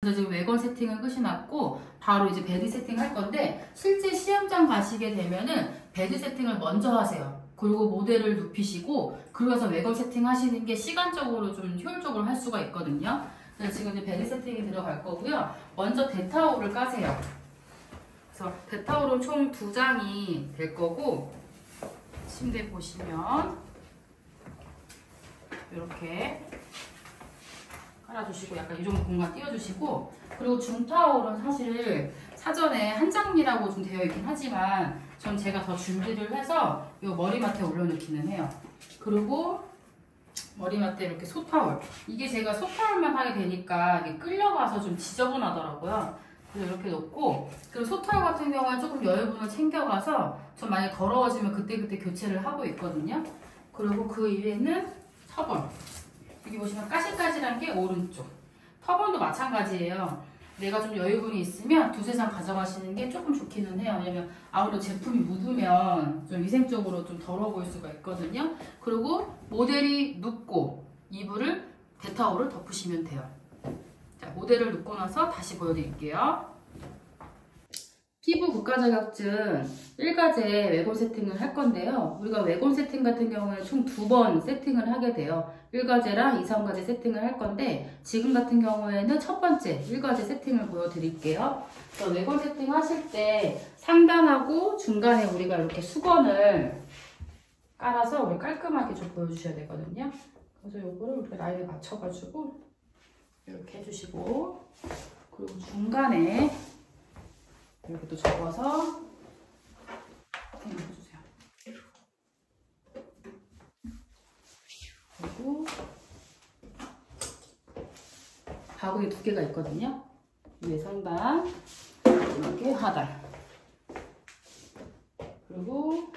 그래서 지금 외건 세팅은 끝이 났고 바로 이제 베드 세팅 할 건데, 실제 시험장 가시게 되면은 베드 세팅을 먼저 하세요. 그리고 모델을 눕히시고 그러고서 외건 세팅 하시는 게 시간적으로 좀 효율적으로 할 수가 있거든요. 그래서 지금 이제 베드 세팅이 들어갈 거고요. 먼저 대타올을 까세요. 그래서 대타올은 총 2장이 될 거고, 침대 보시면 이렇게 깔아주시고 약간 이 정도 공간 띄워주시고, 그리고 중타올은 사실 사전에 한 장이라고 좀 되어 있긴 하지만 전 제가 더 준비를 해서 이 머리맡에 올려놓기는 해요. 그리고 머리맡에 이렇게 소타올, 이게 제가 소타올만 하게 되니까 이게 끌려가서 좀 지저분하더라고요. 그래서 이렇게 놓고, 그리고 소타올 같은 경우는 조금 여유분을 챙겨가서 전 만약에 더러워지면 그때그때 교체를 하고 있거든요. 그리고 그 위에는 터번, 여기 보시면 까실까실한 게 오른쪽, 터번도 마찬가지예요. 내가 좀 여유분이 있으면 2~3장 가져가시는 게 조금 좋기는 해요. 왜냐면 아무래도 제품이 묻으면 좀 위생적으로 좀 더러워 보일 수가 있거든요. 그리고 모델이 눕고 이불을, 대타올을 덮으시면 돼요. 자, 모델을 눕고 나서 다시 보여드릴게요. 피부 국가 자격증 1과제 외건 세팅을 할 건데요. 우리가 외건 세팅 같은 경우에는 총 2번 세팅을 하게 돼요. 1과제랑 2, 3과제 세팅을 할 건데, 지금 같은 경우에는 첫 번째 1과제 세팅을 보여드릴게요. 외건 세팅 하실 때 상단하고 중간에 우리가 이렇게 수건을 깔아서 우리 깔끔하게 좀 보여주셔야 되거든요. 그래서 요거를 우리가 라인에 맞춰가지고 이렇게 해주시고, 그리고 중간에 이렇게 또 접어서 해주세요. 그리고 바구니 2개가 있거든요. 위에 상단, 이렇게 하단, 그리고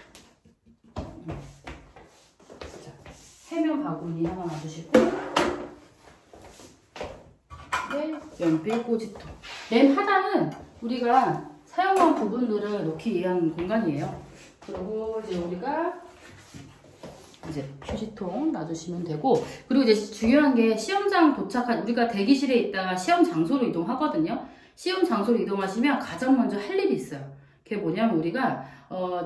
자, 세면 바구니 하나 놔주시고, 네, 연필 꽂이통. 맨 하단은 우리가 사용한 부분들을 놓기 위한 공간이에요. 그리고 이제 우리가 이제 휴지통 놔주시면 되고, 그리고 이제 중요한 게 시험장 도착한, 우리가 대기실에 있다가 시험 장소로 이동하거든요. 시험 장소로 이동하시면 가장 먼저 할 일이 있어요. 그게 뭐냐면 우리가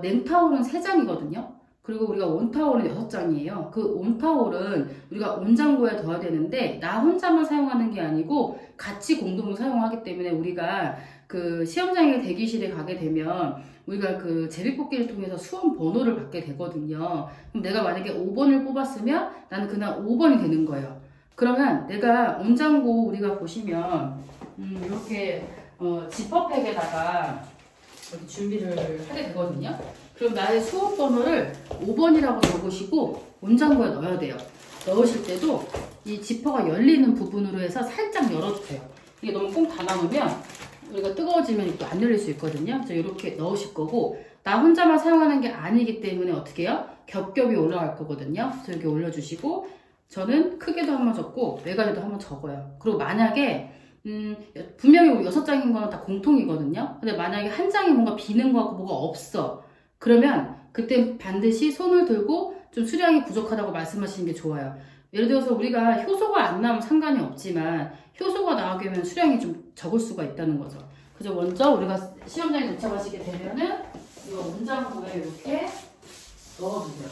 냉타올은 3장이거든요. 그리고 우리가 온타올은 6장이에요. 그 온타올은 우리가 온장고에 둬야 되는데, 나 혼자만 사용하는 게 아니고 같이 공동으로 사용하기 때문에 우리가 그 시험장에 대기실에 가게 되면 우리가 그 제비뽑기를 통해서 수험 번호를 받게 되거든요. 그럼 내가 만약에 5번을 뽑았으면 나는 그날 5번이 되는 거예요. 그러면 내가 온장고, 우리가 보시면 이렇게 지퍼백에다가 이렇게 준비를 하게 되거든요. 그럼 나의 수험 번호를 5번이라고 적으시고 온장고에 넣어야 돼요. 넣으실 때도 이 지퍼가 열리는 부분으로 해서 살짝 열어주세요. 이게 너무 꽁 닫아놓으면 우리가 뜨거워지면 또 안 열릴 수 있거든요. 그래서 이렇게 넣으실 거고, 나 혼자만 사용하는 게 아니기 때문에 어떻게 해요? 겹겹이 올라갈 거거든요. 그래서 이렇게 올려주시고, 저는 크게도 한번 적고 외곽에도 한번 적어요. 그리고 만약에 분명히 우리 6장인 거는 다 공통이거든요. 근데 만약에 한 장이 뭔가 비는 거 같고 뭐가 없어, 그러면 그때 반드시 손을 들고 좀 수량이 부족하다고 말씀하시는 게 좋아요. 예를 들어서 우리가 효소가 안 나오면 상관이 없지만 효소가 나오게 되면 수량이 좀 적을 수가 있다는 거죠. 그래서 먼저 우리가 시험장에 도착하시게 되면은 이거 온장고에 이렇게 넣어주세요.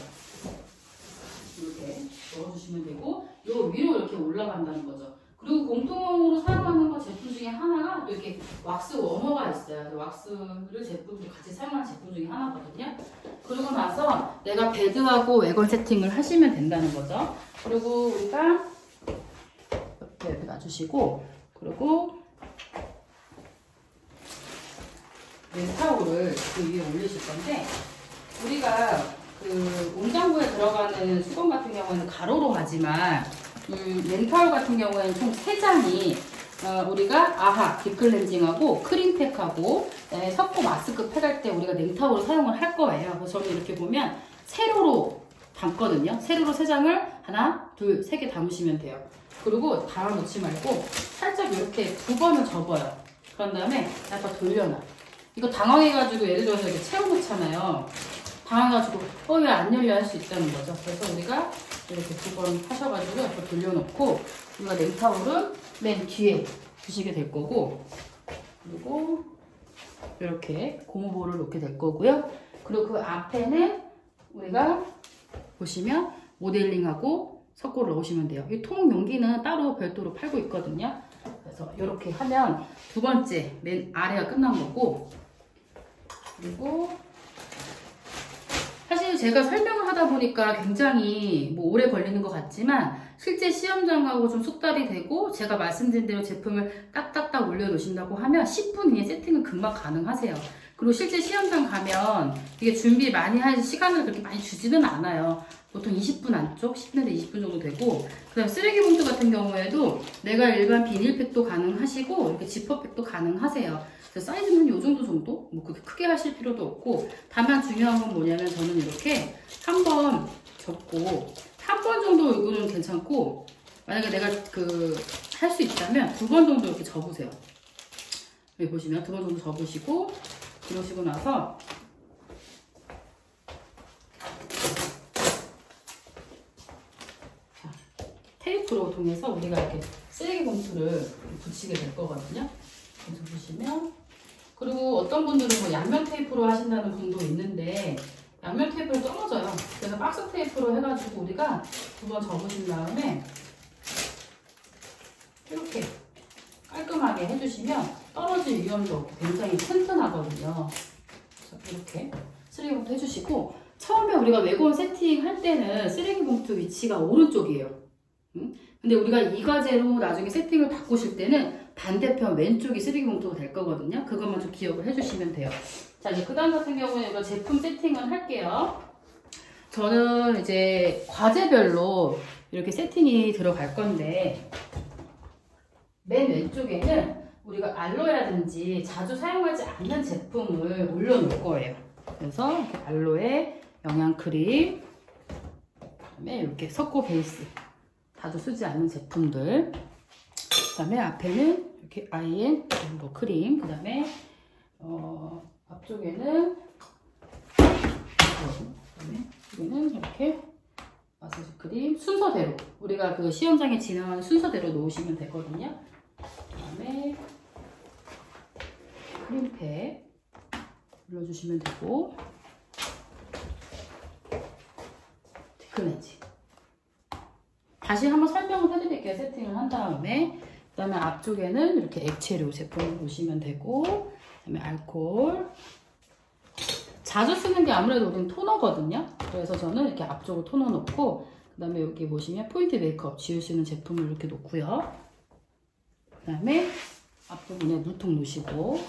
이렇게 넣어주시면 되고, 요 위로 이렇게 올라간다는 거죠. 그리고 공통으로 사용하는 거 제품 중에 하나가 이렇게 왁스 워머가 있어요. 왁스를 제품도 같이 사용하는 제품 중에 하나거든요. 그러고 나서 내가 베드하고 외건 세팅을 하시면 된다는 거죠. 그리고 우리가 이렇게 놔주시고, 그리고 타올을 그 위에 올리실 건데, 우리가 그 온장고에 들어가는 수건 같은 경우에는 가로로 가지만 렌타올 같은 경우에는 총 3장이 우리가 아하 딥클렌징하고 크림팩하고 섞고 마스크팩 할 때 우리가 냉타올을 사용을 할 거예요. 그래서 저는 이렇게 보면 세로로 담거든요. 세로로 3장을 하나, 둘, 3개 담으시면 돼요. 그리고 담아놓지 말고 살짝 이렇게 2번을 접어요. 그런 다음에 약간 돌려놔. 이거 당황해가지고 예를 들어서 이렇게 채워놓잖아요. 당황해가지고 왜 안 열려 할 수 있다는 거죠. 그래서 우리가 이렇게 2번 하셔가지고 옆으로 돌려놓고, 우리가 냉타올은 맨 뒤에 두시게 될 거고, 그리고 이렇게 고무볼을 놓게 될 거고요. 그리고 그 앞에는 우리가 보시면 모델링하고 석고를 넣으시면 돼요. 이 통 용기는 따로 별도로 팔고 있거든요. 그래서 이렇게 하면 두 번째 맨 아래가 끝난 거고, 그리고 사실 제가 설명을 하다 보니까 굉장히 뭐 오래 걸리는 것 같지만 실제 시험장하고 좀 숙달이 되고 제가 말씀드린 대로 제품을 딱딱딱 올려놓으신다고 하면 10분 이내 세팅은 금방 가능하세요. 그리고 실제 시험장 가면 이게 준비 많이 할 시간을 그렇게 많이 주지는 않아요. 보통 20분 안쪽, 10분에서 20분 정도 되고, 그 다음 쓰레기 봉투 같은 경우에도 내가 일반 비닐팩도 가능하시고 이렇게 지퍼팩도 가능하세요. 그래서 사이즈는 이 정도? 뭐 그렇게 크게 하실 필요도 없고, 다만 중요한 건 뭐냐면 저는 이렇게 한 번 접고 한 번 정도 이거는 괜찮고, 만약에 내가 할 수 있다면 두 번 정도 이렇게 접으세요. 여기 보시면 두 번 정도 접으시고, 그러시고 나서 테이프로 통해서 우리가 이렇게 쓰레기 봉투를 붙이게 될 거거든요. 그래서 보시면, 그리고 어떤 분들은 뭐 양면 테이프로 하신다는 분도 있는데 양면 테이프를 떨어져요. 그래서 박스 테이프로 해가지고 우리가 두 번 접으신 다음에 이렇게 깔끔하게 해주시면 떨어질 위험도 없고 굉장히 튼튼하거든요. 그래서 이렇게 쓰레기 봉투 해주시고, 처음에 우리가 외gon 세팅 할 때는 쓰레기 봉투 위치가 오른쪽이에요. 근데 우리가 이 과제로 나중에 세팅을 바꾸실 때는 반대편 왼쪽이 쓰레기 봉투가 될 거거든요. 그것만 좀 기억을 해주시면 돼요. 자, 이제 그 다음 같은 경우는 이거 제품 세팅을 할게요. 저는 이제 과제별로 이렇게 세팅이 들어갈 건데, 맨 왼쪽에는 우리가 알로에라든지 자주 사용하지 않는 제품을 올려놓을 거예요. 그래서 이렇게 알로에, 영양크림, 그다음에 이렇게 석고 베이스, 자주 쓰지 않는 제품들, 그 다음에 앞에는 이렇게 아이엔 뭐 크림, 그 다음에 앞쪽에는 여기는 이렇게 마사지 크림, 순서대로 우리가 그 시험장에 진행하는 순서대로 놓으시면 되거든요. 그 다음에 크림팩 눌러주시면 되고, 티크렌즈 다시 한번 설명을 해드릴게요. 세팅을 한 다음에. 그 다음에 앞쪽에는 이렇게 액체류 제품을 놓으시면 되고, 그 다음에 알코올. 자주 쓰는 게 아무래도 우리는 토너거든요. 그래서 저는 이렇게 앞쪽으로 토너 놓고, 그 다음에 여기 보시면 포인트 메이크업 지울 수 있는 제품을 이렇게 놓고요. 그 다음에 앞부분에 물통 놓으시고,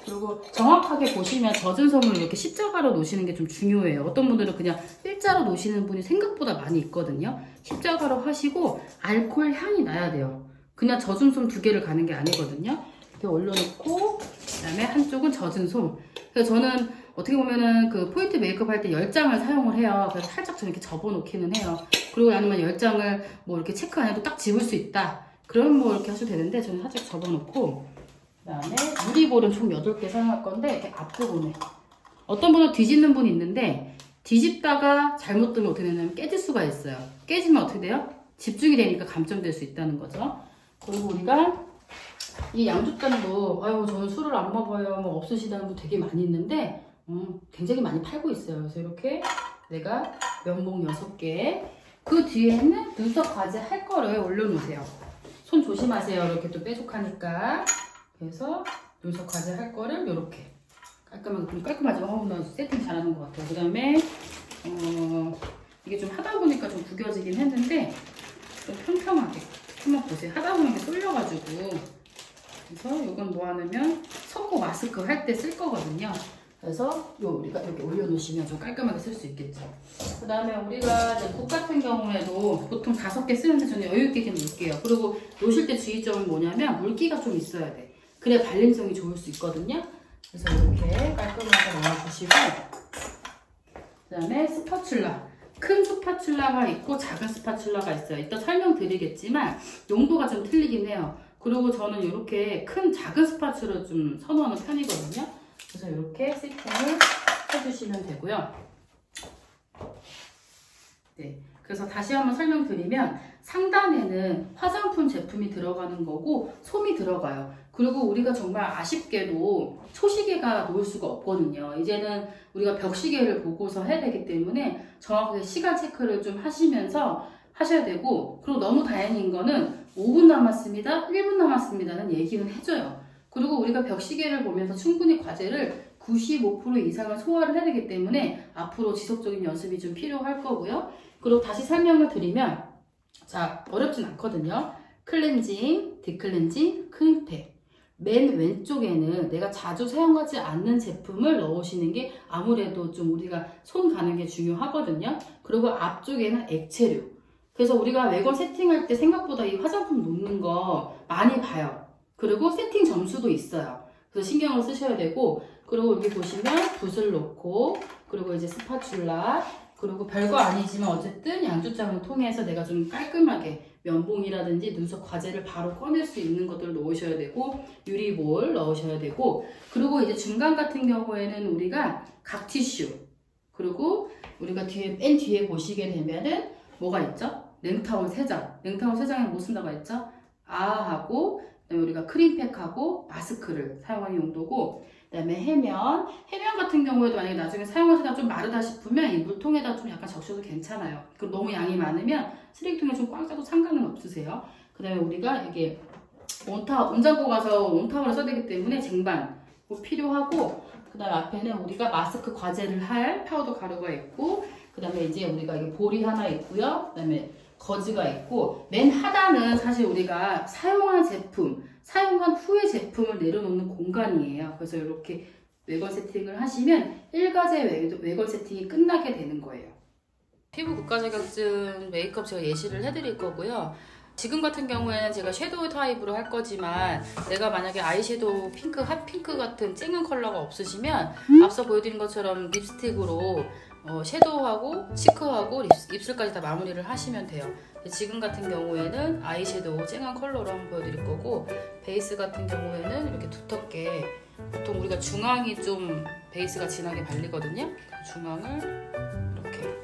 그리고 정확하게 보시면 젖은 솜을 이렇게 십자가로 놓으시는 게 좀 중요해요. 어떤 분들은 그냥 일자로 놓으시는 분이 생각보다 많이 있거든요. 십자가로 하시고 알코올 향이 나야 돼요. 그냥 젖은 솜 두 개를 가는 게 아니거든요. 이렇게 올려놓고, 그 다음에 한쪽은 젖은 솜. 그래서 저는 어떻게 보면은 그 포인트 메이크업 할 때 10장을 사용을 해요. 그래서 살짝 좀 이렇게 접어놓기는 해요. 그리고 아니면 10장을 뭐 이렇게 체크 안 해도 딱 집을 수 있다, 그러면 뭐 이렇게 하셔도 되는데, 저는 살짝 접어놓고, 그 다음에 유리볼은 총 8개 사용할 건데, 이렇게 앞부분에 어떤 분은 뒤집는 분이 있는데, 뒤집다가 잘못 뜨면 어떻게 되냐면 깨질 수가 있어요. 깨지면 어떻게 돼요? 집중이 되니까 감점될 수 있다는 거죠. 그리고 우리가 이 양주단도, 아유 저는 술을 안 먹어요, 뭐 없으시다는 분 되게 많이 있는데 굉장히 많이 팔고 있어요. 그래서 이렇게 내가 면봉 6개, 그 뒤에는 눈썹 과제 할 거를 올려놓으세요. 손 조심하세요. 이렇게 또 뾰족하니까. 그래서 눈썹 과제 할 거를 이렇게 깔끔하게, 깔끔하죠? 나 세팅 잘하는 것 같아요. 그 다음에 이게 좀 하다 보니까 좀 구겨지긴 했는데, 좀 평평하게 한번 보세요. 하다 보면 이게 쏠려가지고. 그래서 이건 뭐 하냐면 석고 마스크 할 때 쓸 거거든요. 그래서 우리가 이렇게 올려놓으시면 좀 깔끔하게 쓸 수 있겠죠. 그 다음에 우리가 이제 국 같은 경우에도 보통 5개 쓰는데 저는 여유있게 좀 놓을게요. 그리고 놓으실 때 주의점은 뭐냐면 물기가 좀 있어야 돼. 그래야 발림성이 좋을 수 있거든요. 그래서 이렇게 깔끔하게 넣어주시고, 그 다음에 스파츌라. 큰 스파츌라가 있고 작은 스파츌라가 있어요. 이따 설명드리겠지만 용도가 좀 틀리긴 해요. 그리고 저는 이렇게 작은 스파츌라를 좀 선호하는 편이거든요. 그래서 이렇게 세팅을 해주시면 되고요. 네. 그래서 다시 한번 설명드리면 상단에는 화장품 제품이 들어가는 거고 솜이 들어가요. 그리고 우리가 정말 아쉽게도 초시계가 놓을 수가 없거든요. 이제는 우리가 벽시계를 보고서 해야 되기 때문에 정확하게 시간 체크를 좀 하시면서 하셔야 되고, 그리고 너무 다행인 거는 5분 남았습니다, 1분 남았습니다는 얘기는 해줘요. 그리고 우리가 벽시계를 보면서 충분히 과제를 95% 이상을 소화를 해야 되기 때문에 앞으로 지속적인 연습이 좀 필요할 거고요. 그리고 다시 설명을 드리면, 자, 어렵진 않거든요. 클렌징, 딥클렌징, 크림팩. 맨 왼쪽에는 내가 자주 사용하지 않는 제품을 넣으시는 게 아무래도 좀 우리가 손 가는 게 중요하거든요. 그리고 앞쪽에는 액체류. 그래서 우리가 외관 세팅할 때 생각보다 이 화장품 놓는 거 많이 봐요. 그리고 세팅 점수도 있어요. 그래서 신경을 쓰셔야 되고, 그리고 여기 보시면 붓을 놓고, 그리고 이제 스파츌라, 그리고 별거 아니지만 어쨌든 양조장을 통해서 내가 좀 깔끔하게 면봉이라든지 눈썹 과제를 바로 꺼낼 수 있는 것들을 넣으셔야 되고, 유리볼 넣으셔야 되고, 그리고 이제 중간 같은 경우에는 우리가 각 티슈, 그리고 우리가 맨 뒤에 보시게 되면은 뭐가 있죠? 냉타올 3장. 냉타올 3장에 뭐 쓴다고 했죠? 아하고, 그다음에 우리가 크림팩하고 마스크를 사용하는 용도고, 그다음에 해면 같은 경우에도 만약에 나중에 사용하시다가 좀 마르다 싶으면 이 물통에다 좀 약간 적셔도 괜찮아요. 그리고 너무 양이 많으면 쓰레기통에 좀 꽉 싸도 상관은 없으세요. 그다음에 우리가 이게 온장고 가서 온타올을 써야 되기 때문에 쟁반 필요하고, 그다음 앞에는 우리가 마스크 과제를 할 파우더 가루가 있고, 그다음에 이제 우리가 이게 볼이 하나 있고요. 그다음에 거즈가 있고, 맨 하단은 사실 우리가 사용한 제품, 사용한 후에 제품을 내려놓는 공간이에요. 그래서 이렇게 외관 세팅을 하시면 1과제 외관 세팅이 끝나게 되는 거예요. 피부 국가 자격증 메이크업 제가 예시를 해드릴 거고요. 지금 같은 경우에는 제가 섀도우 타입으로 할 거지만, 내가 만약에 아이섀도우 핑크, 핫핑크 같은 쨍한 컬러가 없으시면 앞서 보여드린 것처럼 립스틱으로 섀도우하고 치크하고 입술까지 다 마무리를 하시면 돼요. 지금 같은 경우에는 아이섀도우 쨍한 컬러로 한번 보여드릴 거고, 베이스 같은 경우에는 이렇게 두텁게, 보통 우리가 중앙이 좀 베이스가 진하게 발리거든요. 중앙을 이렇게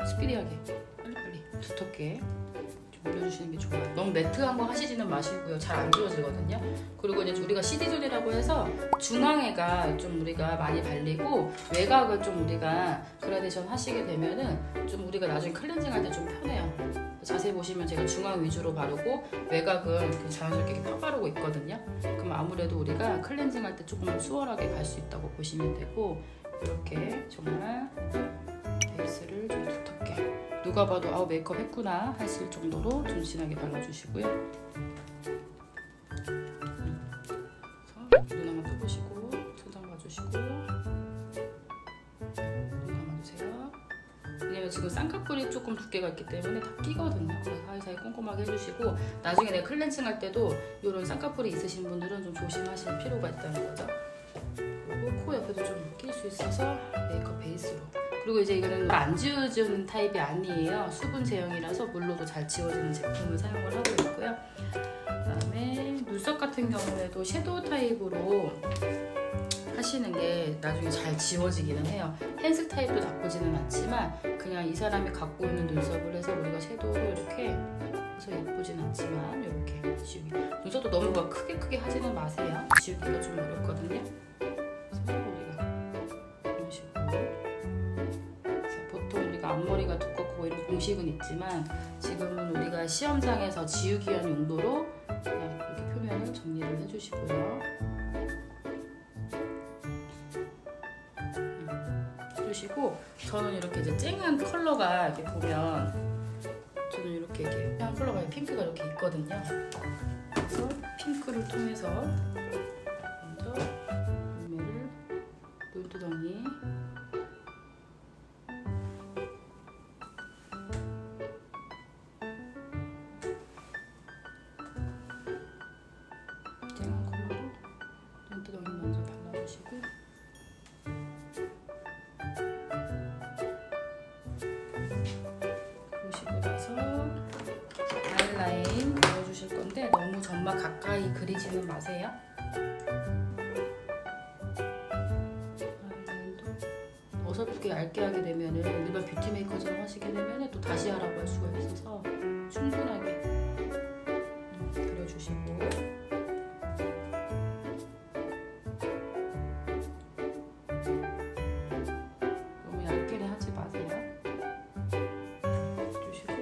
스피디하게 빨리빨리 두텁게 올려주시는 게 좋아요. 너무 매트한 거 하시지는 마시고요. 잘 안 지워지거든요. 그리고 이제 우리가 CD존이라고 해서 중앙에가 좀 우리가 많이 발리고, 외곽을 좀 우리가 그라데이션 하시게 되면은 좀 우리가 나중에 클렌징 할 때 좀 편해요. 자세히 보시면 제가 중앙 위주로 바르고 외곽은 이렇게 자연스럽게 펴 바르고 있거든요. 그럼 아무래도 우리가 클렌징 할 때 조금 수월하게 갈 수 있다고 보시면 되고, 이렇게 정말 베이스를 좀 두텁게, 누가 봐도 아우 메이크업 했구나 하실 정도로 좀 진하게 발라주시고요. 눈 한번 떠보시고 천장 봐주시고 눈 감아주세요. 왜냐면 지금 쌍꺼풀이 조금 두께가 있기 때문에 다 끼거든요. 그래서 사이사이 꼼꼼하게 해주시고, 나중에 내가 클렌징 할 때도 이런 쌍꺼풀이 있으신 분들은 좀 조심하실 필요가 있다는 거죠. 그리고 코 옆에도 좀 낄 수 있어서 메이크업 베이스로. 그리고 이제 이거는 안 지워지는 타입이 아니에요. 수분 제형이라서 물로도 잘 지워지는 제품을 사용을 하고 있고요. 그다음에 눈썹 같은 경우에도 섀도우 타입으로 하시는 게 나중에 잘 지워지기는 해요. 펜슬 타입도 나쁘지는 않지만, 그냥 이 사람이 갖고 있는 눈썹을 해서 우리가 섀도우를 이렇게 해서 예쁘진 않지만 이렇게 지우기. 눈썹도 너무 막 크게 하지는 마세요. 지우기가 좀 어렵거든요. 그래서 우리가 이런 식으로. 앞머리가 두껍고 이런 공식은 있지만, 지금은 우리가 시험장에서 지우기 위한 용도로 그냥 이렇게 표면을 정리를 해주시고요. 해주시고, 저는 이렇게 이제 쨍한 컬러가 이렇게 보면, 저는 이렇게 쨍한 컬러가 핑크가 이렇게 있거든요. 그래서 핑크를 통해서 먼저 눈매를, 눈두덩이, 그러시고 나서 아이라인 그려주실 건데, 너무 점막 가까이 그리지는 마세요. 아이라인도 어설프게 얇게 하게 되면은 일반 뷰티 메이커처럼 하시게 되면은 또 다시 하라고 할 수가 있어서 충분하게 그려주시고, 너무 얇게는 하지 마세요. 주시고,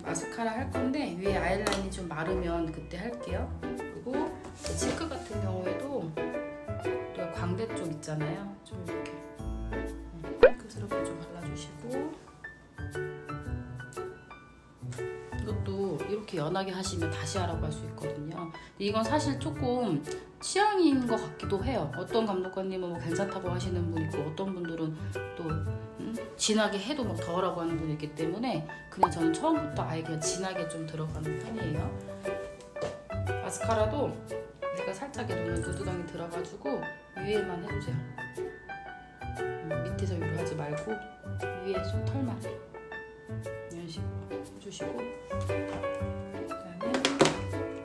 마스카라 할 건데 위에 아이라인이 좀 마르면 그때 할게요. 그리고 치크 같은 경우에도 우리가 광대 쪽 있잖아요. 좀 이렇게 핑크스럽게 좀 발라주시고, 이것도 이렇게 연하게 하시면 다시 하라고 할 수 있거든요. 근데 이건 사실 조금 취향인 것 같기도 해요. 어떤 감독관님은 뭐 괜찮다고 하시는 분 있고, 어떤 분들은 또 진하게 해도 막 더하라고 하는 분이 있기 때문에 그냥 저는 처음부터 아예 그냥 진하게 좀 들어가는 편이에요. 마스카라도 내가 살짝 눈을 두드강이 들어가지고 위에만 해주세요. 밑에서 위로 하지 말고 위에 좀 털만 이런 식으로 해주시고, 그다음에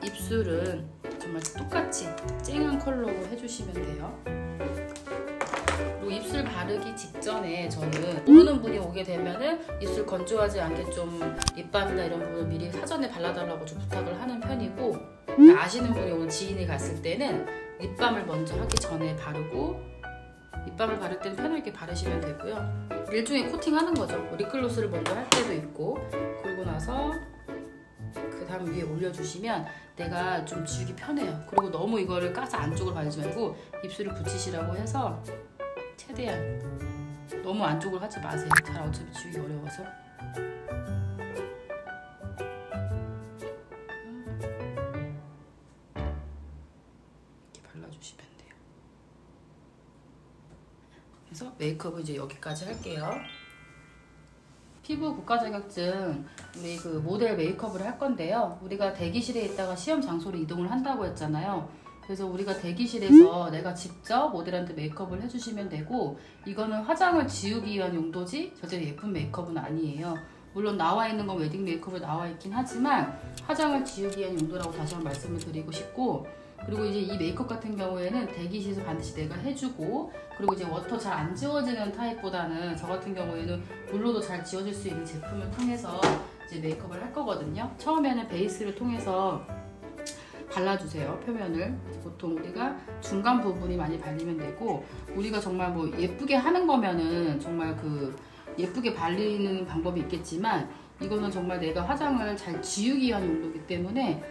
입술은 정말 똑같이 쨍한 컬러로 해주시면 돼요. 그리고 입술 바르기 직전에 저는 모르는 분이 오게 되면은 입술 건조하지 않게 좀 립밤이나 이런 부분을 미리 사전에 발라달라고 좀 부탁을 하는 편이고, 아시는 분이 오늘 지인이 갔을 때는 립밤을 먼저 하기 전에 바르고, 립밤을 바를 때는 편하게 바르시면 되고요. 일종의 코팅하는 거죠. 립글로스를 먼저 할 때도 있고, 그러고 나서 그 다음 위에 올려주시면 내가 좀 지우기 편해요. 그리고 너무 이거를 까서 안쪽으로 바르지 말고 입술을 붙이시라고 해서 최대한 너무 안쪽으로 하지 마세요. 잘 어차피 지우기 어려워서. 이렇게 발라주시면 돼요. 그래서 메이크업은 이제 여기까지 할게요. 피부 국가 자격증 우리 그 모델 메이크업을 할 건데요. 우리가 대기실에 있다가 시험 장소로 이동을 한다고 했잖아요. 그래서 우리가 대기실에서 내가 직접 모델한테 메이크업을 해주시면 되고, 이거는 화장을 지우기 위한 용도지 절대 예쁜 메이크업은 아니에요. 물론 나와 있는 건 웨딩 메이크업에 나와 있긴 하지만 화장을 지우기 위한 용도라고 다시 한번 말씀을 드리고 싶고, 그리고 이제 이 메이크업 같은 경우에는 대기실에서 반드시 내가 해주고, 그리고 이제 워터 잘 안 지워지는 타입보다는 저 같은 경우에는 물로도 잘 지워질 수 있는 제품을 통해서 이제 메이크업을 할 거거든요. 처음에는 베이스를 통해서 발라주세요. 표면을 보통 우리가 중간 부분이 많이 발리면 되고, 우리가 정말 뭐 예쁘게 하는 거면은 정말 그 예쁘게 발리는 방법이 있겠지만, 이거는 정말 내가 화장을 잘 지우기 위한 용도이기 때문에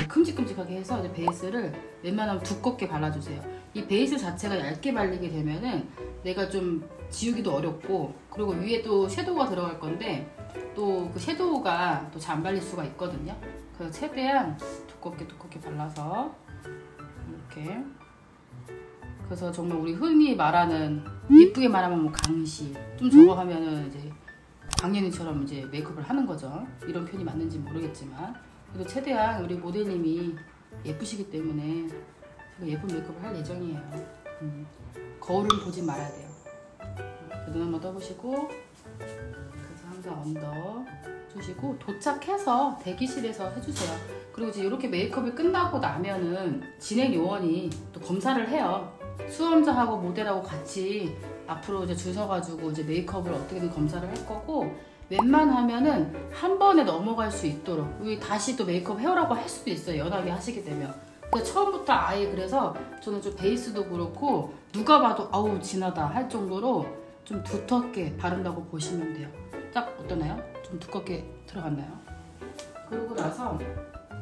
큼직큼직하게 해서 이제 베이스를 웬만하면 두껍게 발라주세요. 이 베이스 자체가 얇게 발리게 되면은 내가 좀 지우기도 어렵고, 그리고 위에 또 섀도우가 들어갈 건데 또 그 섀도우가 또 잘 안 발릴 수가 있거든요. 그래서 최대한 두껍게 발라서 이렇게. 그래서 정말 우리 흔히 말하는, 예쁘게 말하면 뭐 강시, 좀 저거 하면은 이제 강예린처럼 이제 메이크업을 하는 거죠. 이런 표현이 맞는지 모르겠지만, 그래도 최대한 우리 모델님이 예쁘시기 때문에 제가 예쁜 메이크업을 할 예정이에요. 거울은 보지 말아야 돼요. 눈 한번 떠보시고, 그래서 항상 언더 주시고, 도착해서 대기실에서 해주세요. 그리고 이제 이렇게 메이크업이 끝나고 나면은 진행 요원이 또 검사를 해요. 수험자하고 모델하고 같이 앞으로 이제 줄 서가지고 이제 메이크업을 어떻게든 검사를 할 거고, 웬만하면은 한 번에 넘어갈 수 있도록 우리 다시 또 메이크업 해오라고 할 수도 있어요. 연하게 하시게 되면. 그래서 처음부터 아예, 그래서 저는 좀 베이스도 그렇고 누가 봐도 아우 진하다 할 정도로 좀 두텁게 바른다고 보시면 돼요. 딱 어떠나요? 좀 두껍게 들어갔나요? 그러고 나서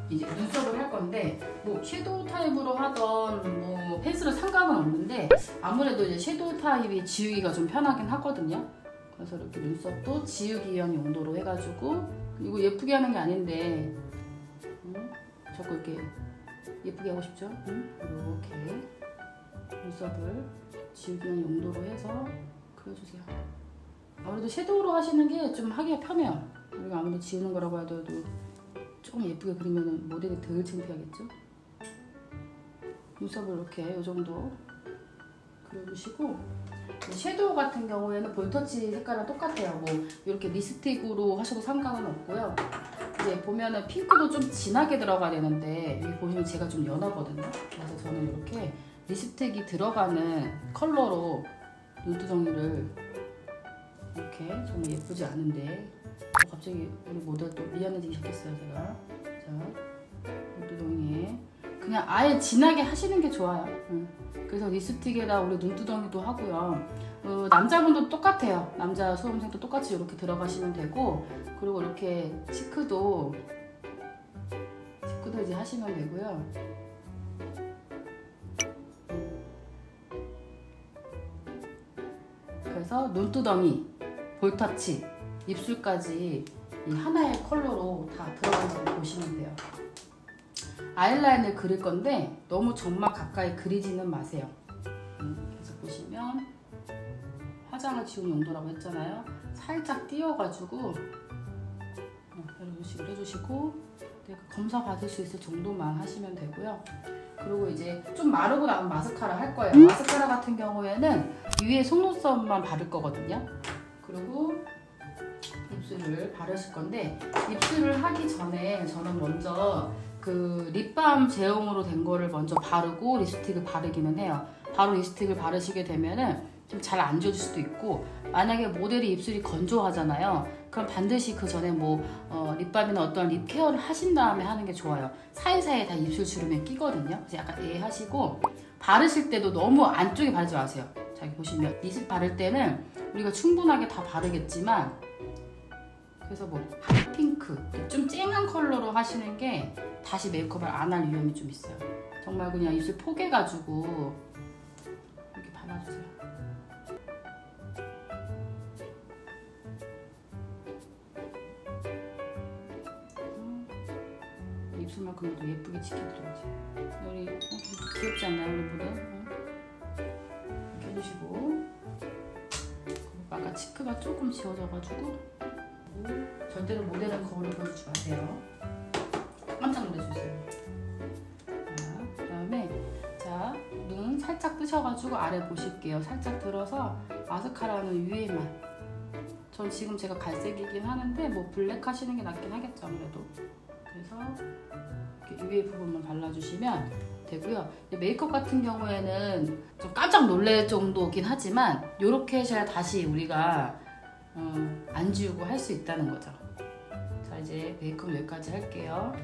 이제 눈썹을 할 건데, 뭐 섀도우 타입으로 하던 뭐 펜슬은 상관은 없는데 아무래도 이제 섀도우 타입이 지우기가 좀 편하긴 하거든요. 그래서 이렇게 눈썹도 지우기 위한 용도로 해가지고, 이거 예쁘게 하는 게 아닌데 자꾸 이렇게 예쁘게 하고 싶죠? 이렇게 눈썹을 지우기 위한 용도로 해서 그려주세요. 아무래도 섀도우로 하시는 게 좀 하기가 편해요. 우리가 아무래도 지우는 거라고 하더라도 조금 예쁘게 그리면 모델이 덜 창피하겠죠? 눈썹을 이렇게 이 정도 그려주시고, 섀도우 같은 경우에는 볼터치 색깔이랑 똑같아요. 뭐 이렇게 립스틱으로 하셔도 상관은 없고요. 이제 보면은 핑크도 좀 진하게 들어가야 되는데 여기 보시면 제가 좀 연하거든요. 그래서 저는 이렇게 립스틱이 들어가는 컬러로 눈두덩이를 이렇게 정말 예쁘지 않은데 갑자기 우리 모델 또 미안해지기 시작했어요 제가. 자, 눈두덩이에 그냥 아예 진하게 하시는 게 좋아요. 그래서 립스틱에다 우리 눈두덩이도 하고요. 남자분도 똑같아요. 남자 수험생도 똑같이 이렇게 들어가시면 되고, 그리고 이렇게 치크도 이제 하시면 되고요. 그래서 눈두덩이, 볼터치, 입술까지 이 하나의 컬러로 다 들어간다고 보시면 돼요. 아이라인을 그릴 건데 너무 점막 가까이 그리지는 마세요. 그래서 보시면 화장을 지운 용도라고 했잖아요. 살짝 띄워가지고 이런 식으로 해주시고 검사 받을 수 있을 정도만 하시면 되고요. 그리고 이제 좀 마르고 나면 마스카라 할 거예요. 마스카라 같은 경우에는 위에 속눈썹만 바를 거거든요. 그리고 입술을 바르실 건데, 입술을 하기 전에 저는 먼저 그 립밤 제형으로 된 거를 먼저 바르고 립스틱을 바르기는 해요. 바로 립스틱을 바르시게 되면은 좀 잘 안 지워질 수도 있고, 만약에 모델이 입술이 건조하잖아요. 그럼 반드시 그 전에 립밤이나 어떤 립 케어를 하신 다음에 하는 게 좋아요. 사이사이에 다 입술 주름에 끼거든요. 그래서 약간 예하시고, 바르실 때도 너무 안쪽에 바르지 마세요. 자, 여기 보시면 립스틱 바를 때는 우리가 충분하게 다 바르겠지만, 그래서 핫핑크, 좀 쨍한 컬러로 하시는 게 다시 메이크업을 안 할 위험이 좀 있어요. 정말 그냥 입술 포개가지고 이렇게 발라주세요. 입술만큼도 예쁘게 지켜드려야지. 우리 귀엽지 않나요, 우리 모델? 이렇게 해주시고, 아까 치크가 조금 지워져가지고 절대로 모델은 거울을 보여주지 마세요. 깜짝 놀랄 수 있어요. 그 다음에 눈 살짝 뜨셔가지고 아래 보실게요. 살짝 들어서 마스카라는 위에만. 전 지금 제가 갈색이긴 하는데 블랙 하시는 게 낫긴 하겠죠 아무래도. 그래서 이렇게 위에 부분만 발라주시면 되고요. 메이크업 같은 경우에는 좀 깜짝 놀랄 정도긴 하지만 이렇게 해야 다시 우리가 안 지우고 할 수 있다는 거죠. 자, 이제 메이크업 여기까지 할게요.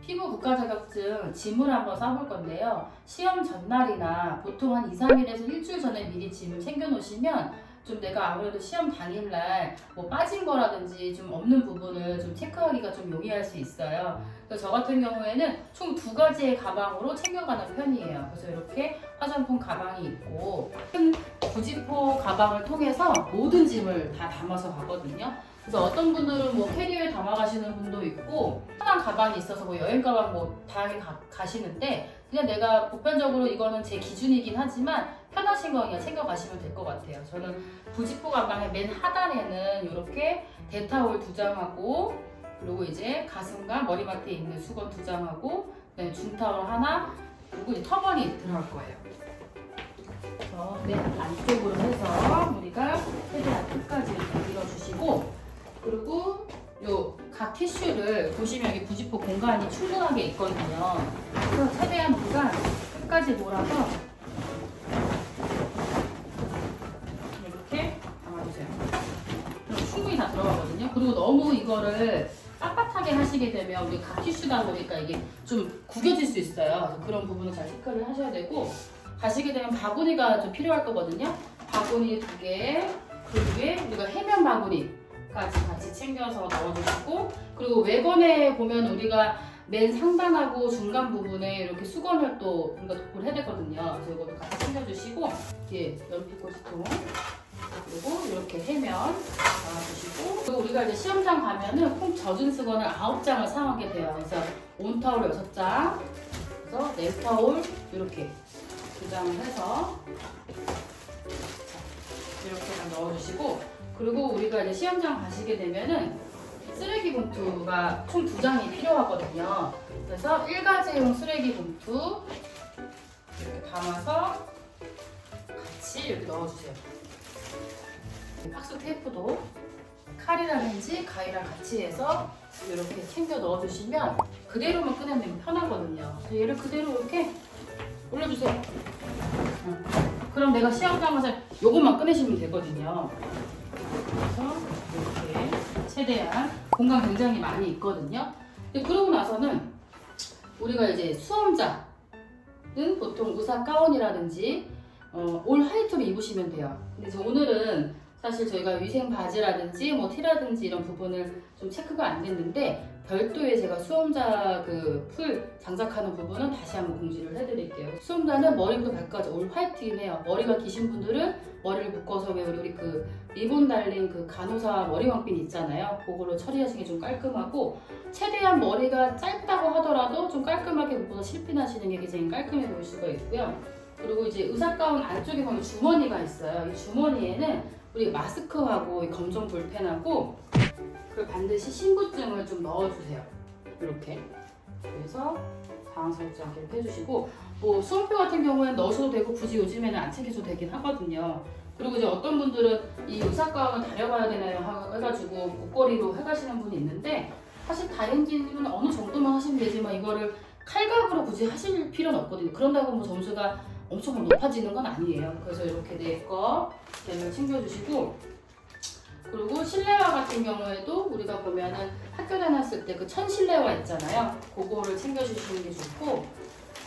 피부 국가 자격증 짐을 한번 싸볼 건데요. 시험 전날이나 보통 한 2, 3일에서 일주일 전에 미리 짐을 챙겨 놓으시면 좀 내가 아무래도 시험 당일날 빠진 거라든지 좀 없는 부분을 좀 체크하기가 좀 용이할 수 있어요. 그래서 저 같은 경우에는 총 2가지의 가방으로 챙겨가는 편이에요. 그래서 이렇게 화장품 가방이 있고, 큰 부지포 가방을 통해서 모든 짐을 다 담아서 가거든요. 그래서 어떤 분들은 캐리어에 담아가시는 분도 있고, 편한 가방이 있어서 여행 가방 다양하게 가시는데, 그냥 내가 보편적으로 이거는 제 기준이긴 하지만 편하신 거 그냥 챙겨가시면 될 것 같아요. 저는 부지포 가방의 맨 하단에는 이렇게 데타올 2장하고, 그리고 이제 가슴과 머리맡에 있는 수건 2장하고, 그다음에 중타올 하나, 그리고 이제 터번이 들어갈 거예요. 그래서 맨 안쪽으로 해서 우리가 최대한 끝까지 이렇게 밀어주시고, 그리고 각 티슈를 보시면 여기 부지포 공간이 충분하게 있거든요. 그래서 최대한 우리가 끝까지 몰아서 이렇게 담아주세요. 그럼 충분히 다 들어가거든요. 그리고 너무 이거를 빳빳하게 하시게 되면 우리 각 티슈다 보니까 이게 좀 구겨질 수 있어요. 그래서 그런 부분을 잘 체크를 하셔야 되고, 가시게 되면 바구니가 좀 필요할 거거든요. 바구니 2개, 그 위에 우리가 해면 바구니까지 같이 챙겨서 넣어주시고, 그리고 외건에 보면 우리가 맨 상단하고 중간 부분에 이렇게 수건을 또 우리가 도포를 해야 되거든요. 그래서 이것도 같이 챙겨주시고, 이렇게 연필 꼬치통, 그리고 이렇게 해면 담아주시고, 그리고 우리가 이제 시험장 가면은 콩 젖은 수건을 9장을 사오게 돼요. 그래서 온타올 6장, 그래서 넥타올 이렇게 2장을 해서 이렇게 넣어주시고, 그리고 우리가 이제 시험장 가시게 되면은 쓰레기 봉투가 총 2장이 필요하거든요. 그래서 1가지용 쓰레기 봉투 이렇게 담아서 같이 이렇게 넣어주세요. 박스 테이프도 칼이라든지 가위랑 같이 해서 이렇게 챙겨 넣어주시면 그대로만 꺼내면 편하거든요. 그래서 얘를 그대로 이렇게 올려주세요. 그럼 내가 시험장에서 요것만 꺼내시면 되거든요. 그래서 이렇게 최대한 공간 굉장히 많이 있거든요. 근데 그러고 나서는 우리가 이제 수험자는 보통 의사 가운이라든지 올 화이트로 입으시면 돼요. 근데 이제 오늘은 사실 저희가 위생 바지라든지 뭐 티라든지 이런 부분을 좀 체크가 안 됐는데 별도의 제가 수험자 그 풀 장착하는 부분은 다시 한번 공지를 해드릴게요. 수험자는 머리부터 발까지 올 화이트긴 해요. 머리가 기신 분들은 머리를 묶어서 왜 우리 그 리본 달린 그 간호사 머리 왕핀 있잖아요. 그걸로 처리하시는 게 좀 깔끔하고 최대한 머리가 짧다고 하더라도 좀 깔끔하게 묶어서 실핀하시는 게 굉장히 깔끔해 보일 수가 있고요. 그리고 이제 의사 가운 안쪽에 보면 주머니가 있어요. 이 주머니에는 우리 마스크하고 이 검정 볼펜하고 그 반드시 신분증을 좀 넣어주세요. 이렇게. 그래서 당황스럽지 않게 이렇게 해주시고 뭐 수험표 같은 경우에는 넣으셔도 되고 굳이 요즘에는 안 챙겨도 되긴 하거든요. 그리고 이제 어떤 분들은 이 의사 가운을 다려가야 되나요? 해가지고 목걸이로 해가시는 분이 있는데 사실 다행지는 어느 정도만 하시면 되지만 이거를 칼각으로 굳이 하실 필요는 없거든요. 그런다고 뭐 점수가 엄청 높아지는 건 아니에요. 그래서 이렇게 내 거 뱀을 챙겨주시고 그리고 실내화 같은 경우에도 우리가 보면은 학교 다녔을 때 그 천실내화 있잖아요. 그거를 챙겨주시는 게 좋고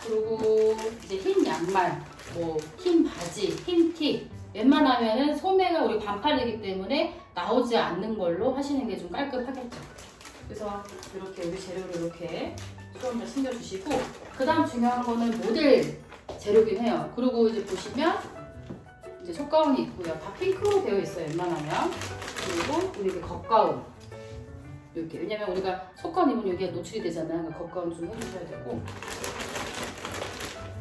그리고 이제 흰 양말, 뭐 흰 바지, 흰 티 웬만하면은 소매가 우리 반팔이기 때문에 나오지 않는 걸로 하시는 게 좀 깔끔하겠죠. 그래서 이렇게 우리 재료를 이렇게 수험자 챙겨주시고 그 다음 중요한 거는 모델 재료긴 해요. 그리고 이제 보시면 이제 속가운이 있고요. 다 핑크로 되어 있어요. 웬만하면. 그리고 우리 그 겉가운 이렇게 왜냐면 우리가 속가운 입으면 여기가 노출이 되잖아요. 그러니까 겉가운 좀 해주셔야 되고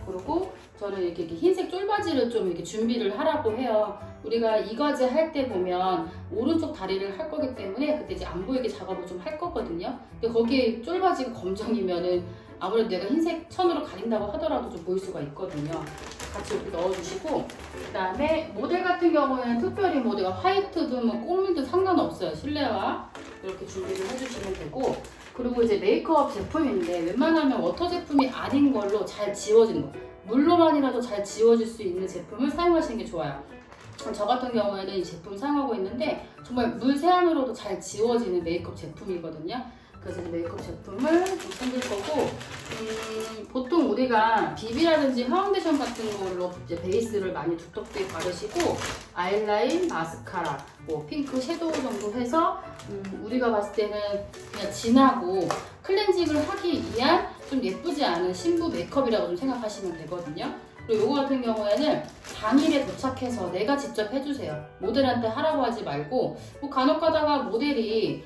그리고 저는 이렇게 흰색 쫄바지를 좀 이렇게 준비를 하라고 해요. 우리가 이과제 할 때 보면 오른쪽 다리를 할 거기 때문에 그때 이제 안 보이게 작업을 좀 할 거거든요. 근데 거기에 쫄바지가 검정이면은 아무래도 내가 흰색 천으로 가린다고 하더라도 좀 보일 수가 있거든요. 같이 이렇게 넣어주시고 그 다음에 모델 같은 경우에는 특별히 뭐 내가 화이트든 뭐 꽃무늬든 상관없어요. 실내화 이렇게 준비를 해주시면 되고 그리고 이제 메이크업 제품인데 웬만하면 워터 제품이 아닌 걸로 잘 지워지는 거 물로만이라도 잘 지워질 수 있는 제품을 사용하시는 게 좋아요. 저 같은 경우에는 이 제품 사용하고 있는데 정말 물 세안으로도 잘 지워지는 메이크업 제품이거든요. 그래서 이제 메이크업 제품을 좀 챙길 거고 보통 우리가 비비라든지 파운데이션 같은 걸로 이제 베이스를 많이 두텁게 바르시고 아이라인, 마스카라, 뭐 핑크 섀도우 정도 해서 우리가 봤을 때는 그냥 진하고 클렌징을 하기 위한 좀 예쁘지 않은 신부 메이크업이라고 좀 생각하시면 되거든요. 그리고 이거 같은 경우에는 당일에 도착해서 내가 직접 해주세요. 모델한테 하라고 하지 말고 뭐 간혹 가다가 모델이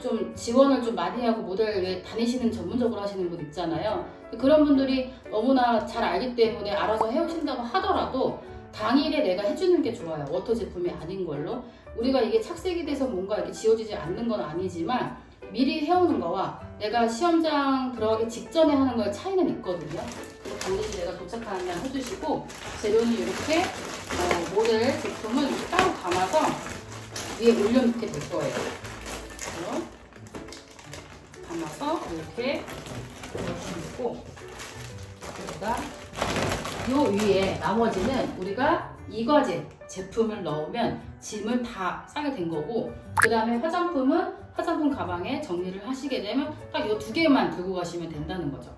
좀 지원을 좀 많이 하고 모델 다니시는 전문적으로 하시는 분 있잖아요. 그런 분들이 너무나 잘 알기 때문에 알아서 해오신다고 하더라도 당일에 내가 해주는 게 좋아요. 워터 제품이 아닌 걸로. 우리가 이게 착색이 돼서 뭔가 이렇게 지워지지 않는 건 아니지만 미리 해오는 거와 내가 시험장 들어가기 직전에 하는 거에 차이는 있거든요. 그래서 반드시 내가 도착하는 날 해주시고 재료는 이렇게 모델 제품은 따로 감아서 위에 올려놓게 될 거예요. 감아서 이렇게 넣어주시고 여기다 요 위에 나머지는 우리가 이과제 제품을 넣으면 짐을 다 싸게 된 거고 그 다음에 화장품은 화장품 가방에 정리를 하시게 되면 딱 이 두 개만 들고 가시면 된다는 거죠.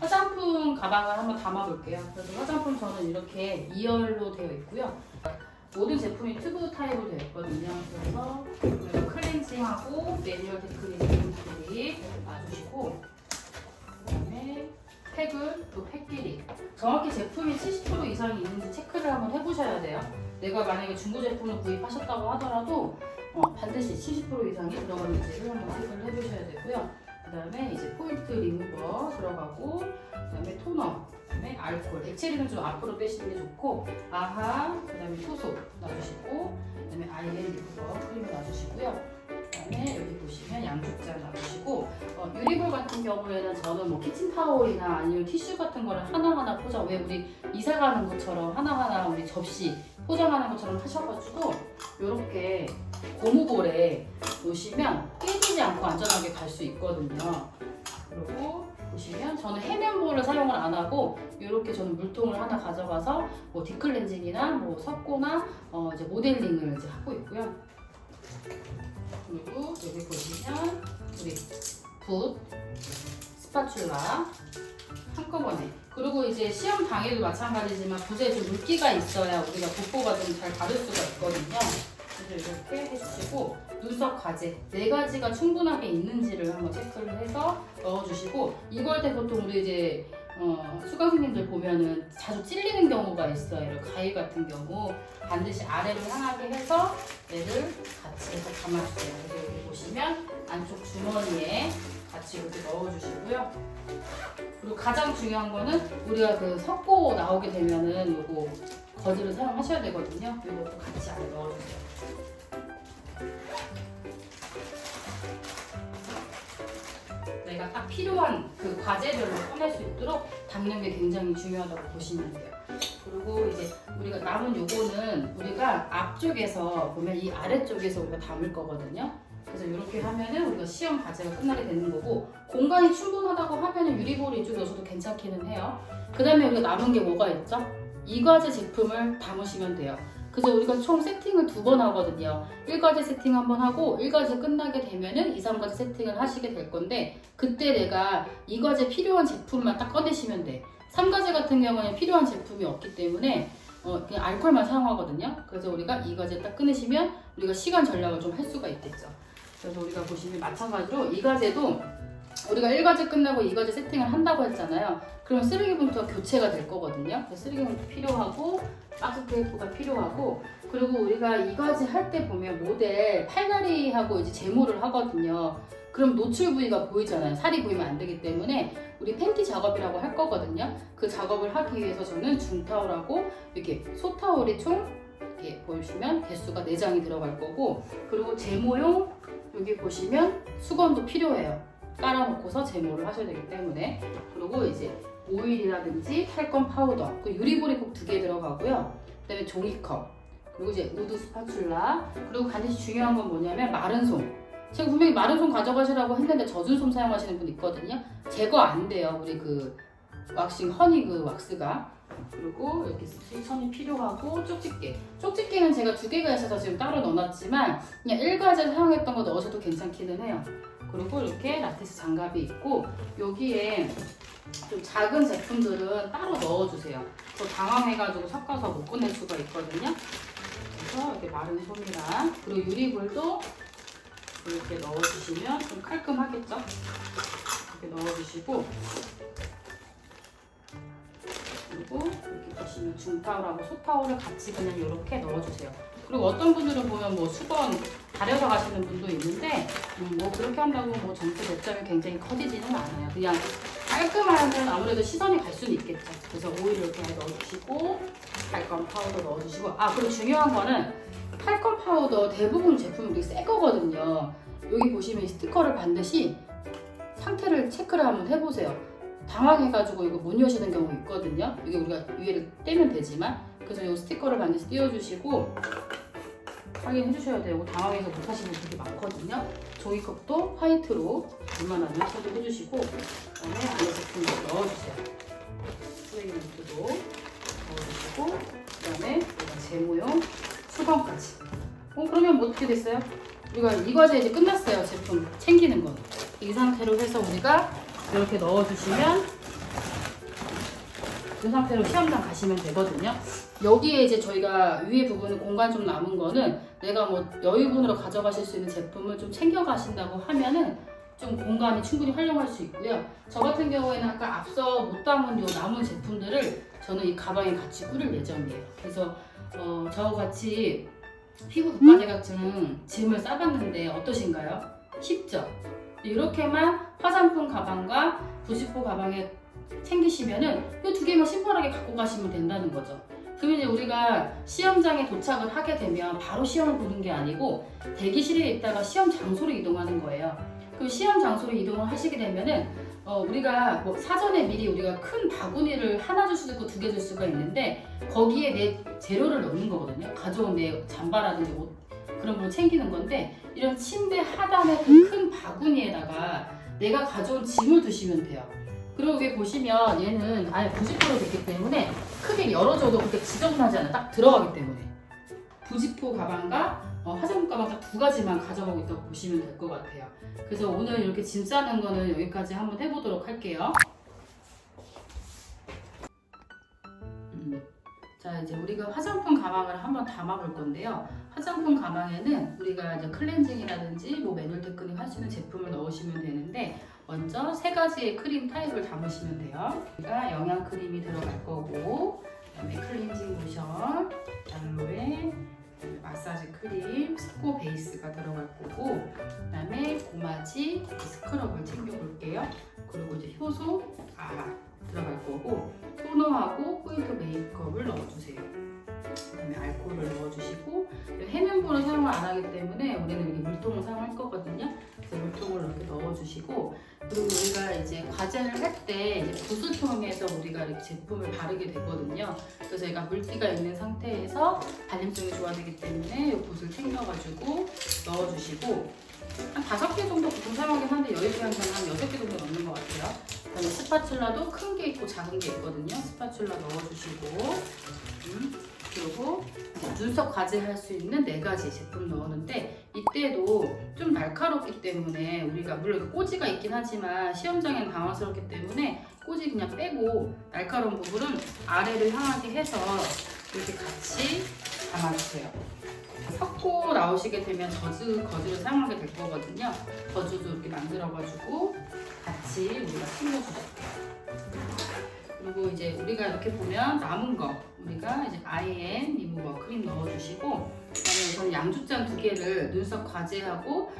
화장품 가방을 한번 담아 볼게요. 그래서 화장품 저는 이렇게 2열로 되어 있고요. 모든 제품이 튜브 타입으로 되어 있거든요. 그래서 클렌징하고 매뉴얼 데크리 제품들이 놔주시고 그다음에 팩을 또 팩끼리 정확히 제품이 70% 이상이 있는지 체크를 한번 해보셔야 돼요. 내가 만약에 중고 제품을 구입하셨다고 하더라도 반드시 70% 이상이 들어가는지를 한번 체크를 해보셔야 되고요. 그 다음에 이제 포인트 리무버 들어가고 그 다음에 토너, 그 다음에 알코올, 액체리는 좀 앞으로 빼시는 게 좋고 아하, 그 다음에 토소 놔주시고 그 다음에 아이엔 리무버 크림을 놔주시고요. 그 다음에 여기 보시면 양죽자 놔주시고 유리볼 같은 경우에는 저는 뭐 키친타올이나 아니면 티슈 같은 거를 하나하나 포장 왜 우리 이사 가는 것처럼 하나하나 우리 접시 포장하는 것처럼 하셔가지고 이렇게 고무볼에 놓으시면 깨지지 않고 안전하게 갈 수 있거든요. 그리고 보시면 저는 해면볼을 사용을 안 하고 이렇게 저는 물통을 하나 가져가서 뭐 딥클렌징이나 뭐 섞거나 이제 모델링을 이제 하고 있고요. 그리고 여기 보시면 우리 붓, 스파츌라 한꺼번에. 그리고 이제 시험 당일도 마찬가지지만 붓에 좀 물기가 있어야 우리가 붓보가 좀 잘 바를 수가 있거든요. 그래서 이렇게 해주시고 눈썹 가제 4가지가 충분하게 있는지를 한번 체크를 해서 넣어주시고 이거 할 때 보통 우리 이제 수강생님들 보면은 자주 찔리는 경우가 있어요. 이런 가위 같은 경우 반드시 아래로 향하게 해서 얘를 같이 해서 감아주세요. 그래서 여기 보시면 안쪽 주머니에 같이 이렇게 넣어주시고요. 그리고 가장 중요한 거는 우리가 그 섞고 나오게 되면은 요거 거즈를 사용하셔야 되거든요. 이것도 같이 안에 넣어주세요. 내가 딱 필요한 그 과제별로 꺼낼 수 있도록 담는 게 굉장히 중요하다고 보시면 돼요. 그리고 이제 우리가 남은 요거는 우리가 앞쪽에서 보면 이 아래쪽에서 우리가 담을 거거든요. 그래서 이렇게 하면은 우리가 시험 과제가 끝나게 되는 거고 공간이 충분하다고 하면은 유리볼을 이쪽에 넣어도 괜찮기는 해요. 그 다음에 우리가 남은 게 뭐가 있죠? 이 과제 제품을 담으시면 돼요. 그래서 우리가 총 세팅을 2번 하거든요. 1과제 세팅 한번 하고 1과제 끝나게 되면은 2, 3과제 세팅을 하시게 될 건데 그때 내가 2과제 필요한 제품만 딱 꺼내시면 돼. 3과제 같은 경우는 필요한 제품이 없기 때문에 그냥 알코올만 사용하거든요. 그래서 우리가 2과제 딱 끊으시면 우리가 시간 전략을 좀 할 수가 있겠죠. 그래서 우리가 보시면 마찬가지로 2과제도 우리가 1과제 끝나고 2과제 세팅을 한다고 했잖아요. 그러면 쓰레기 봉투가 교체가 될 거거든요. 그래서 쓰레기 봉투 필요하고 박스 테이프가 필요하고 그리고 우리가 2과제 할 때 보면 모델 팔다리하고 이제 제모를 하거든요. 그럼 노출 부위가 보이잖아요. 살이 보이면 안 되기 때문에 우리 팬티 작업이라고 할 거거든요. 그 작업을 하기 위해서 저는 중타올하고 이렇게 소타올이 총 이렇게 보시면 개수가 4장이 들어갈 거고 그리고 제모용 여기 보시면 수건도 필요해요. 깔아놓고서 제모를 하셔야 되기 때문에 그리고 이제 오일이라든지 탈건 파우더 그 유리볼이 꼭 2개 들어가고요. 그 다음에 종이컵 그리고 이제 우드 스파츌라 그리고 반드시 중요한 건 뭐냐면 마른 솜. 제가 분명히 마른 솜 가져가시라고 했는데 젖은 솜 사용하시는 분 있거든요. 제거 안 돼요. 우리 그 왁싱 허니 그 왁스가. 그리고 이렇게 스티천이 필요하고 쪽집게. 쪽집게는 제가 2개가 있어서 지금 따로 넣어놨지만 그냥 1과제 사용했던 거 넣으셔도 괜찮기는 해요. 그리고 이렇게 라텍스 장갑이 있고 여기에 좀 작은 제품들은 따로 넣어주세요. 저 당황해가지고 섞어서 못 꺼낼 수가 있거든요. 그래서 이렇게 마른 솜이랑 그리고 유리볼도 이렇게 넣어주시면 좀 깔끔하겠죠? 이렇게 넣어주시고 그리고 이렇게 보시면 중타올하고 소타올을 같이 그냥 이렇게 넣어주세요. 그리고 어떤 분들은 보면 뭐 수건 다려서 가시는 분도 있는데 뭐 그렇게 한다고 뭐 점수 몇 점이 굉장히 커지지는 않아요. 그냥 깔끔하면 아무래도 시선이 갈 수는 있겠죠. 그래서 오일 이렇게 넣어주시고 탈건 파우더 넣어주시고 그리고 중요한 거는 탈건 파우더 대부분 제품이 새 거거든요. 여기 보시면 이 스티커를 반드시 상태를 체크를 한번 해보세요. 당황해가지고 이거 못 여시는 경우 있거든요. 이게 우리가 위에를 떼면 되지만 그래서 이 스티커를 반드시 띄워주시고 확인해 주셔야 되고 당황해서 못 하시는 분들이 많거든요. 종이컵도 화이트로 웬만하면 소독해 주시고 그다음에 안에 제품도 넣어주세요. 쓰레기 봉투도 넣어주시고 그다음에 제모용 수건까지. 그러면 뭐 어떻게 됐어요? 우리가 이 과제 이제 끝났어요. 제품 챙기는 거. 이 상태로 해서 우리가 이렇게 넣어주시면 이 상태로 시험장 가시면 되거든요. 여기에 이제 저희가 위에 부분에 공간 좀 남은 거는 내가 뭐 여유분으로 가져가실 수 있는 제품을 좀 챙겨 가신다고 하면은 좀 공간이 충분히 활용할 수 있고요. 저 같은 경우에는 아까 앞서 못 담은 요 남은 제품들을 저는 이 가방에 같이 꾸릴 예정이에요. 그래서 저와 같이 피부 국가제각증 짐을 싸봤는데 어떠신가요? 쉽죠? 이렇게만 화장품 가방과 부직포 가방에 챙기시면은 이 2개만 심플하게 갖고 가시면 된다는 거죠. 그러면 이제 우리가 시험장에 도착을 하게 되면 바로 시험을 보는 게 아니고 대기실에 있다가 시험 장소로 이동하는 거예요. 그럼 시험 장소로 이동을 하시게 되면은 우리가 뭐 사전에 미리 우리가 큰 바구니를 하나 줄 수도 있고 2개 줄 수가 있는데 거기에 내 재료를 넣는 거거든요. 가져온 내 잠바라든지 옷 그런 걸 챙기는 건데 이런 침대 하단에 그 큰 바구니에다가 아니라 내가 가져온 짐을 두시면 돼요. 그리고 여기 보시면 얘는 아예 부직포로 됐기 때문에 크게 열어줘도 그렇게 지저분하지 않아요. 딱 들어가기 때문에. 부직포 가방과 화장품 가방 딱 두 가지만 가져가고 있다고 보시면 될 것 같아요. 그래서 오늘 이렇게 짐 싸는 거는 여기까지 한번 해보도록 할게요. 자, 이제 우리가 화장품 가방을 한번 담아볼 건데요. 화장품 가방에는 우리가 이제 클렌징이라든지 뭐 매놀 테크닉 할 수 있는 제품을 넣으시면 되는데, 먼저 세 가지의 크림 타입을 담으시면 돼요. 우리가 영양 크림이 들어갈 거고, 그다음에 클렌징 로션, 알로에, 마사지 크림, 스코 베이스가 들어갈 거고, 그다음에 고마지 스크럽을 챙겨볼게요. 그리고 이제 효소 들어갈 거고, 토너하고 포인트 메이크업을 넣어주세요. 그다음에 알코올을 넣어주시고, 해면물을 사용을 안 하기 때문에 우리는 이렇게 물통을 사용할 거거든요. 그래서 물통을 이렇게 넣어주시고, 그리고 우리가 이제 과제를 할 때 이제 붓을 통해서 우리가 이렇게 제품을 바르게 되거든요. 그래서 저희가 물기가 있는 상태에서 발림성이 좋아지기 때문에 이 붓을 챙겨가지고 넣어주시고, 한 5개 정도 보통 사용하긴 한데 여유롭게 한 6개 정도 넣는 것 같아요. 그다음에 스파츌라도 큰 게 있고 작은 게 있거든요. 스파츌라 넣어주시고, 그리고 눈썹 과제할 수 있는 4가지 제품 넣었는데, 이때도 좀 날카롭기 때문에 우리가 물론 꼬지가 있긴 하지만 시험장에는 당황스럽기 때문에 꼬지 그냥 빼고 날카로운 부분은 아래를 향하게 해서 이렇게 같이 담아주세요. 섞고 나오시게 되면 거즈를 사용하게 될 거거든요. 거즈도 이렇게 만들어가지고 같이 우리가 챙겨주실게요. 그리고 이제 우리가 이렇게 보면 남은 거, 우리가 이제 아이앤 리무버 크림 넣어주시고, 그다음에 우선 양주잔 2개를 눈썹 과제하고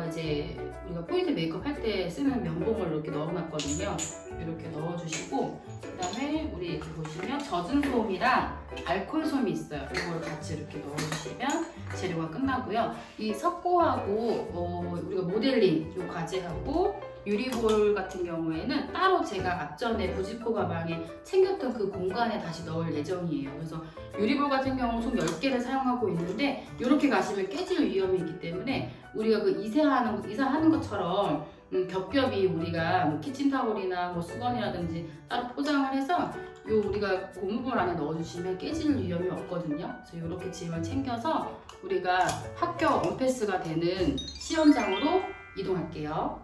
이제 우리가 포인트 메이크업 할 때 쓰는 면봉을 이렇게 넣어놨거든요. 이렇게 넣어주시고, 그다음에 우리 이렇게 보시면 젖은 솜이랑 알코올 솜이 있어요. 이걸 같이 이렇게 넣어주시면 재료가 끝나고요. 이 석고하고 우리가 모델링 요 과제하고 유리볼 같은 경우에는 따로 제가 앞전에 부직포 가방에 챙겼던 그 공간에 다시 넣을 예정이에요. 그래서 유리볼 같은 경우 총 10개를 사용하고 있는데, 이렇게 가시면 깨질 위험이 있기 때문에 우리가 그 이사하는 것처럼 겹겹이 우리가 뭐 키친타올이나 뭐 수건이라든지 따로 포장을 해서 우리가 고무볼 안에 넣어주시면 깨질 위험이 없거든요. 그래서 이렇게 짐을 챙겨서 우리가 학교 언패스가 되는 시험장으로 이동할게요.